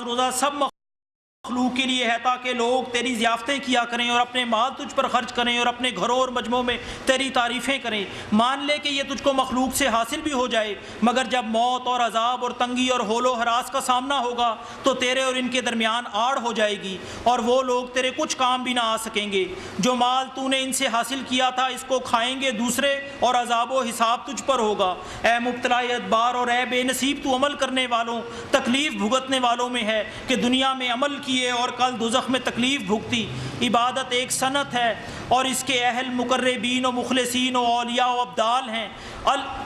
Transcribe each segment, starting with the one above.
روزہ سب مخلوق کے لیے ہے تاکہ لوگ تیری ضیافتیں کیا کریں اور اپنے مال تجھ پر خرچ کریں اور اپنے گھروں اور مجموعوں میں تیری تعریفیں کریں۔ مان لے کہ یہ تجھ کو مخلوق سے حاصل بھی ہو جائے، مگر جب موت اور عذاب اور تنگی اور ہول و ہراس کا سامنا ہوگا تو تیرے اور ان کے درمیان آڑ ہو جائے گی اور وہ لوگ تیرے کچھ کام بھی نہ آ سکیں گے۔ جو مال تو نے ان سے حاصل کیا تھا اس کو کھائیں گے دوسرے اور عذاب و حساب تجھ پر ہوگا۔ اے مبتلا ادبار اور اے بے نصیب، تو عمل کرنے والوں تکلیف بھگتنے والوں میں ہے کہ دنیا میں عمل کیے اور کل دوزخ میں تکلیف بھگتی۔ عبادت ایک صنعت ہے اور اس کے اہل مقربین و مخلصین و اولیاء و ابدال ہیں۔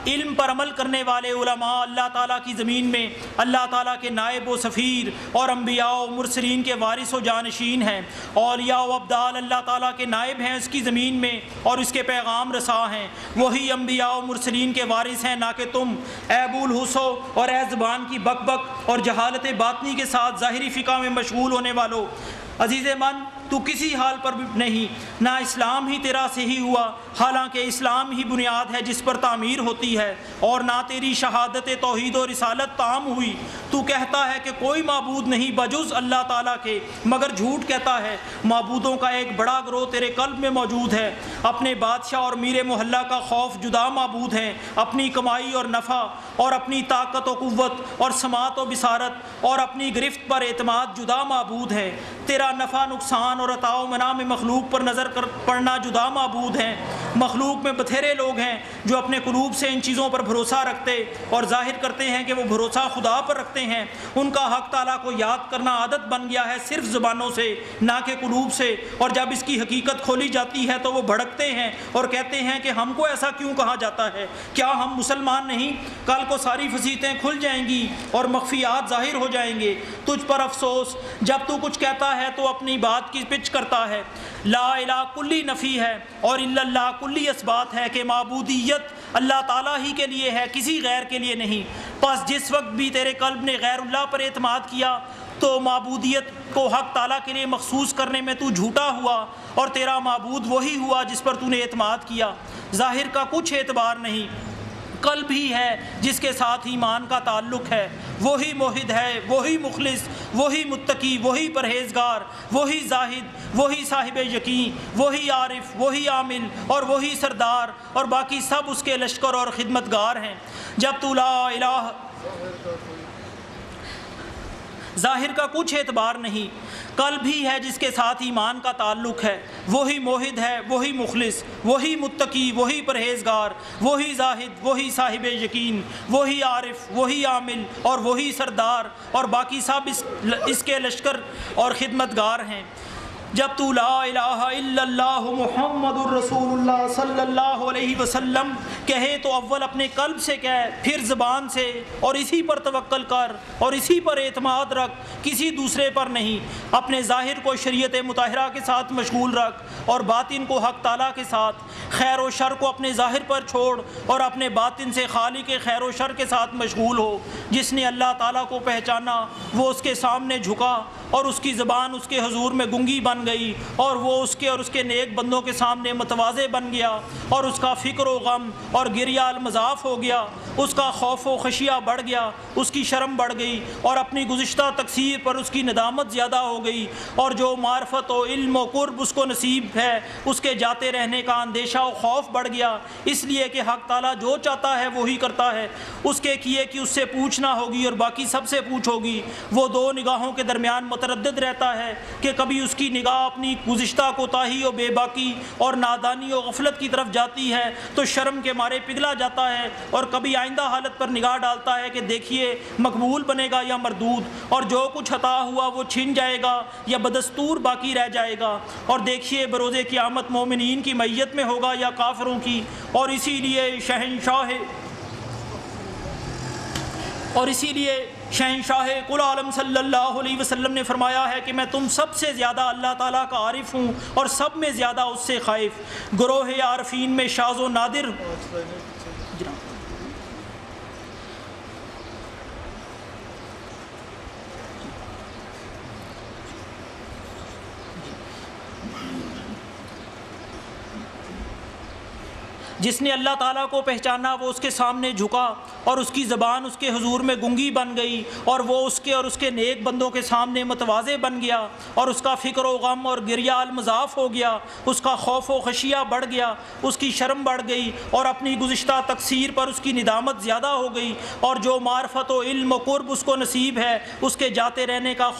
علم پر عمل کرنے والے علماء اللہ تعالیٰ کی زمین میں اللہ تعالیٰ کے نائب و سفیر اور انبیاء و مرسلین کے وارث و جانشین ہیں۔ اولیاء و ابدال اللہ تعالیٰ کے نائب ہیں اس کی زمین میں اور اس کے پیغام رساں ہیں۔ وہی انبیاء و مرسلین کے وارث ہیں، نہ کہ تم۔ اے ابو الحسو اور اے زبان کی بک بک اور جہالت باطنی کے ساتھ ظاہری فقہ میں مشغول ہونے والو، عزیز من تو کسی حال پر بھی نہیں، نہ اسلام ہی تیرا صحیح ہوا، حالانکہ اسلام ہی بنیاد ہے جس پر تعمیر ہوتی ہے، اور نہ تیری شہادت توحید و رسالت تام ہوئی۔ تو کہتا ہے کہ کوئی معبود نہیں بجز اللہ تعالیٰ کے، مگر جھوٹ کہتا ہے۔ معبودوں کا ایک بڑا گروہ تیرے قلب میں موجود ہے، اپنے بادشاہ اور میر محلہ کا خوف جدا معبود ہیں، اپنی کمائی اور نفع اور اپنی طاقت و قوت اور سماعت و بصارت اور اپنی گرفت پر اعتماد جدا معبود ہے۔ تیرا نفع نقصان اور عطا و منع میں مخلوق پر نظر پڑنا جدا معبود ہیں۔ مخلوق میں بتھیرے لوگ ہیں جو اپنے قلوب سے ان چیزوں پر بھروسہ رکھتے اور ظاہر کرتے ہیں کہ وہ بھروسہ خدا پر رکھتے ہیں۔ ان کا حق تعالیٰ کو یاد کرنا عادت بن گیا ہے، صرف زبانوں سے نہ کہ قلوب سے، اور جب اس کی حقیقت کھولی جاتی ہے تو وہ بھڑکتے ہیں اور کہتے ہیں کہ ہم کو ایسا کیوں کہا جاتا ہے؟ کیا ہم مسلمان نہیں؟ کل کو ساری فصیحتیں کھل جائیں گی اور مخفیات ظاہر ہو جائیں گے۔ تجھ پر افسوس، جب تو کچھ کہتا ہے تو اپنی بات کی پچ کرتا ہے۔ لا الہ کلی نفی ہے اور الا اللہ کلی اثبات ہے کہ معبودیت اللہ تعالیٰ ہی کے لیے ہے، کسی غیر کے لیے نہیں۔ پس جس وقت بھی تیرے قلب نے غیر اللہ پر اعتماد کیا تو معبودیت کو حق تعالیٰ کے لیے مخصوص کرنے میں تو جھوٹا ہوا، اور تیرا معبود وہی ہوا جس پر تو نے اعتماد کیا۔ ظاہر کا کچھ اعتبار نہیں، قلب ہی ہے جس کے ساتھ ایمان کا تعلق ہے۔ وہی موحد ہے، وہی مخلص، وہی متقی، وہی پرہیزگار، وہی زاہد، وہی صاحب یقین، وہی عارف، وہی عامل اور وہی سردار، اور باقی سب اس کے لشکر اور خدمتگار ہیں۔ جب تو لا الہ، ظاہر کا کچھ اعتبار نہیں، قلب ہی ہے جس کے ساتھ ایمان کا تعلق ہے۔ وہی موحد ہے، وہی مخلص، وہی متقی، وہی پرہیزگار، وہی زاہد، وہی صاحب یقین، وہی عارف، وہی عامل اور وہی سردار، اور باقی سب اس کے لشکر اور خدمتگار ہیں۔ جب تو لا الہ الا اللہ محمد الرسول اللہ صلی اللہ علیہ وسلم کہے تو اول اپنے قلب سے کہے، پھر زبان سے، اور اسی پر توکل کر اور اسی پر اعتماد رکھ، کسی دوسرے پر نہیں۔ اپنے ظاہر کو شریعت مطہرہ کے ساتھ مشغول رکھ اور باطن کو حق تعالیٰ کے ساتھ۔ خیر و شر کو اپنے ظاہر پر چھوڑ اور اپنے باطن سے خالق خیر و شر کے ساتھ مشغول ہو۔ جس نے اللہ تعالیٰ کو پہچانا وہ اس کے سامنے جھکا اور اس کی زبان اس کے حضور میں گنگی بن گئی، اور وہ اس کے اور اس کے نیک بندوں کے سامنے متواضع بن گیا، اور اس کا فکر و غم اور گریہ المضاف ہو گیا، اس کا خوف و خشیہ بڑھ گیا، اس کی شرم بڑھ گئی، اور اپنی گزشتہ تقصیر پر اس کی ندامت زیادہ ہو گئی، اور جو معرفت و علم و قرب اس کو نصیب ہے اس کے جاتے رہنے کا اندیشہ و خوف بڑھ گیا، اس لیے کہ حق تعالیٰ جو چاہتا ہے وہی کرتا ہے۔ اس کے کیے کہ اس سے پوچھنا ہوگی اور باقی سب سے پوچھ ہوگی۔ وہ دو نگاہوں کے درمیان متردد رہتا ہے کہ کبھی اس کی نگاہ اپنی گزشتہ کوتاہی و بے باکی اور نادانی و غفلت کی طرف جاتی ہے تو شرم کے مارے پگھلا جاتا ہے، اور کبھی آئندہ حالت پر نگاہ ڈالتا ہے کہ دیکھیے مقبول بنے گا یا مردود، اور جو کچھ عطا ہوا وہ چھن جائے گا یا بدستور باقی رہ جائے گا، اور دیکھیے بروز قیامت مومنین کی میت میں ہوگا یا کافروں کی۔ اور اسی لیے شہنشاہ کل عالم صلی اللہ علیہ وسلم نے فرمایا ہے کہ میں تم سب سے زیادہ اللہ تعالیٰ کا عارف ہوں اور سب میں زیادہ اس سے خائف۔ گروہ عارفین میں شاذ و نادر جس نے اللہ تعالیٰ کو پہچانا وہ اس کے سامنے جھکا اور اس کی زبان اس کے حضور میں گنگی بن گئی، اور وہ اس کے نیک بندوں کے سامنے متواضع بن گیا، اور اس کا فکر و غم اور گریہ المضاف ہو گیا، اس کا خوف و خشیہ بڑھ گیا، اس کی شرم بڑھ گئی، اور اپنی گزشتہ تقصیر پر اس کی ندامت زیادہ ہو گئی، اور جو معرفت و علم و قرب اس کو نصیب ہے اس کے جاتے رہنے کا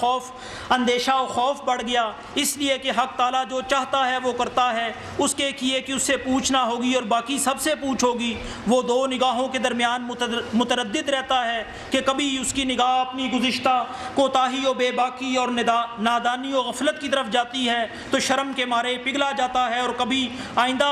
اندیشہ و خوف بڑھ گیا، اس لیے کہ حق تعالیٰ جو چاہتا ہے وہ کرتا ہے، اس کے کیے کہ اس سے پوچھنا ہوگی اور باقی سب سے پوچھوگی۔ وہ دو نگاہوں کے درمیان متردد رہتا ہے کہ کبھی اس کی نگاہ اپنی گزشتہ کوتاہی و بے باکی اور نادانی و غفلت کی طرف جاتی ہے تو شرم کے مارے پگھلا جاتا ہے، اور کبھی آئندہ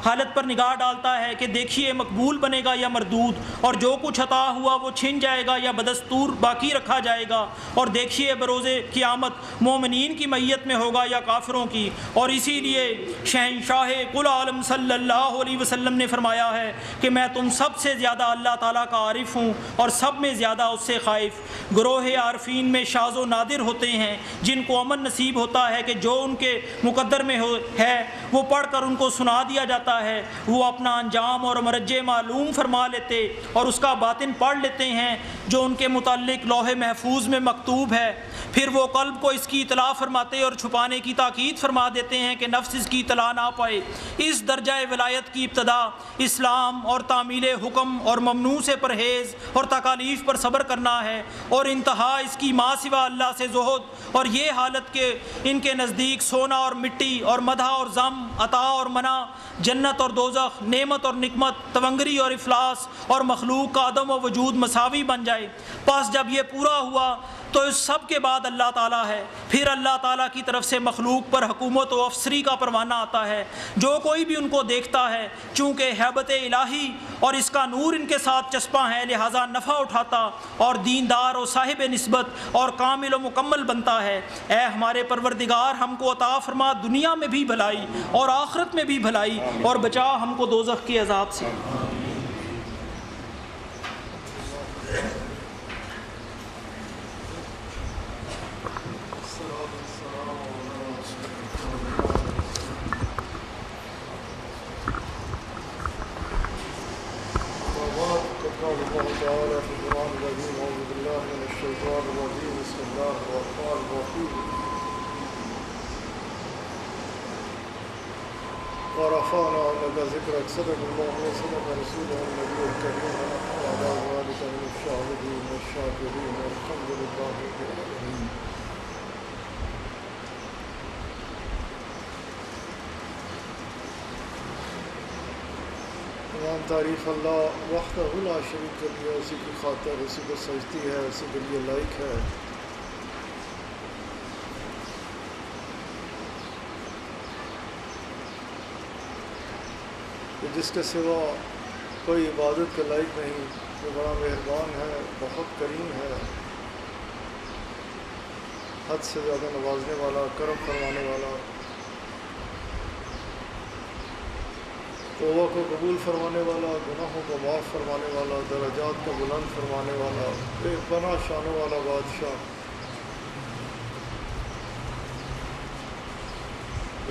حالت پر نگاہ ڈالتا ہے کہ دیکھیے مقبول بنے گا یا مردود، اور جو کچھ عطا ہوا وہ چھن جائے گا یا بدستور باقی رکھا جائے گا، اور دیکھیے بروز قیامت مومنین کی میت میں ہوگا یا کافروں کی۔ اور اسی لیے شہنشاہ کل عالم صلی اللہ علیہ وسلم نے فرمایا ہے کہ میں تم سب سے زیادہ اللہ تعالیٰ کا عارف ہوں اور سب میں زیادہ اس سے خائف۔ گروہ عارفین میں شاذ و نادر ہوتے ہیں جن کو امن نصیب ہوتا ہے کہ جو ان کے مقدر میں ہے وہ پڑھ کر ان کو سنا دیا جاتا ہے، وہ اپنا انجام اور مرجع معلوم فرما لیتے اور اس کا باطن پڑھ لیتے ہیں جو ان کے متعلق لوح محفوظ میں مکتوب ہے، پھر وہ قلب کو اس کی اطلاع فرماتے اور چھپانے کی تاکید فرما دیتے ہیں کہ نفس اس کی اطلاع نہ پائے۔ اس درجہ ولایت کی ابتدا اسلام اور تعمیل حکم اور ممنوع سے پرہیز اور تکالیف پر صبر کرنا ہے، اور انتہا اس کی ما سوا اللہ سے زہد، اور یہ حالت کہ ان کے نزدیک سونا اور مٹی اور مدح اور ذم، عطا اور منع، جنت اور دوزخ، نعمت اور نقمت، تونگری اور افلاس اور مخلوق کا عدم و وجود مساوی بن جائے۔ پس جب یہ پورا ہوا تو اس سب کے بعد اللہ تعالیٰ ہے، پھر اللہ تعالیٰ کی طرف سے مخلوق پر حکومت و افسری کا پروانہ آتا ہے۔ جو کوئی بھی ان کو دیکھتا ہے چونکہ ہیبت الہی اور اس کا نور ان کے ساتھ چسپاں ہے لہٰذا نفع اٹھاتا اور دیندار و صاحب نسبت اور کامل و مکمل بنتا ہے۔ اے ہمارے پروردگار ہم کو عطا فرما دنیا میں بھی بھلائی اور آخرت میں بھی بھلائی، اور بچا ہم کو دوزخ کے عذاب سے۔ ورفعنا لك ذكرك صدق الله وصدق رسوله النبي الكريم ونحن على ذلك من الشاهدين والشاكرين والحمد لله رب العالمين۔ تمام تعریف اللہ وحدہ لا شریک ہے، اسی کی خاطر اسی کو سجتی ہے، اسی کے لیے لائق ہے۔ جس کے سوا کوئی عبادت کے لائق نہیں، وہ بڑا مہربان ہے، بہت کریم ہے، حد سے زیادہ نوازنے والا، کرم فرمانے والا، توبہ کو قبول فرمانے والا، گناہوں کو معاف فرمانے والا، درجات کو بلند فرمانے والا، بے پناہ شانوں والا بادشاہ،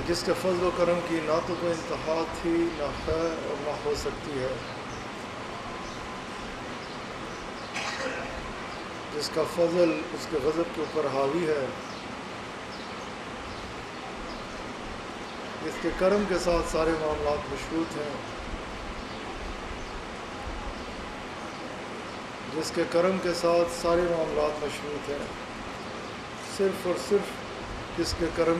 جس کے فضل و کرم کی نہ تو کوئی انتہا تھی نہ ہے اور نہ ہو سکتی ہے، جس کا فضل اس کے غضب کے اوپر حاوی ہے، جس کے کرم کے ساتھ سارے معاملات مشروط ہیں، جس کے کرم کے ساتھ سارے معاملات مشروط ہیں، صرف اور صرف جس کے کرم